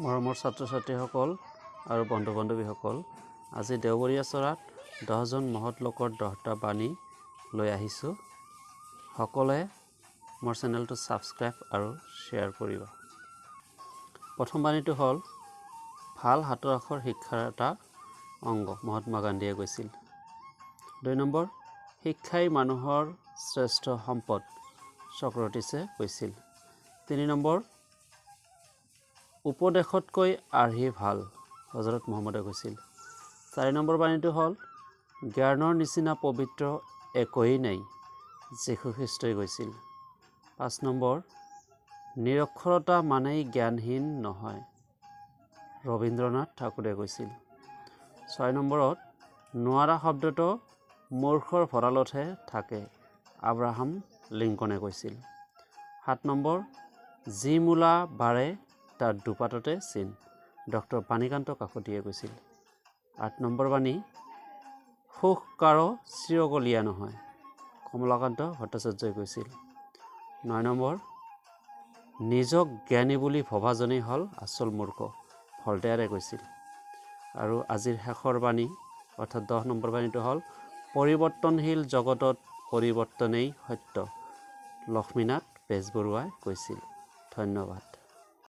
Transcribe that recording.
মৰমৰ ছাত্ৰ ছাত্ৰীসকল আৰু বন্ধু বান্ধৱীসকল, আজি দেওবৰীয়া চৰাত 10জন মহৎ লোকৰ 10টা বাণী লৈ আহিছোঁ। সকলোৱে মোৰ চেনেলটো ছাবস্ক্ৰাইব আৰু শ্বেয়াৰ কৰিবা। প্ৰথম বাণীটো হ'ল ভাল হাতৰ আখৰ শিক্ষাৰ এটা অংগ, মহাত্মা গান্ধীয়ে কৈছিল। 2 নম্বৰ, শিক্ষাই মানুহৰ শ্ৰেষ্ঠ সম্পদ, ছক্ৰেটিছে কৈছিল। 3 নম্বৰ, উপদেশতকৈ আৰ্হি ভাল, হজৰত মহম্মদে কৈছিল। 4 নম্বৰ বাণীটো হ'ল জ্ঞানৰ নিচিনা পবিত্ৰ একোৱেই নাই, যীশু খ্ৰীষ্টই কৈছিল। 5 নম্বৰ, নিৰক্ষৰতা মানেই জ্ঞানহীন নহয়, ৰবীন্দ্ৰনাথ ঠাকুৰে কৈছিল। 6 নম্বৰত, নোৱাৰা শব্দটো মূৰ্খৰ ভঁৰালতহে থাকে, আব্ৰাহাম লিংকনে কৈছিল। 7 নম্বৰ, যি মূলা বাঢ়ে তাৰ দুপাততে চিন, ডক্টৰ বাণীকান্ত কাকতিয়ে কৈছিল। 8 নম্বৰ বাণী, সুখ কাৰো চিৰকলীয়া নহয়, কমলাকান্ত ভট্টাচাৰ্যই কৈছিল। 9 নম্বৰ, নিজক জ্ঞানী বুলি ভবাজনেই হ'ল আচল মূৰ্খ, ভল্টেয়াৰে কৈছিল। আৰু আজিৰ শেষৰ বাণী অৰ্থাৎ 10 নম্বৰ বাণীটো হ'ল পৰিৱৰ্তনশীল জগতত পৰিৱৰ্তনেই সত্য, লক্ষ্মীনাথ বেজবৰুৱাই কৈছিল। ধন্যবাদ।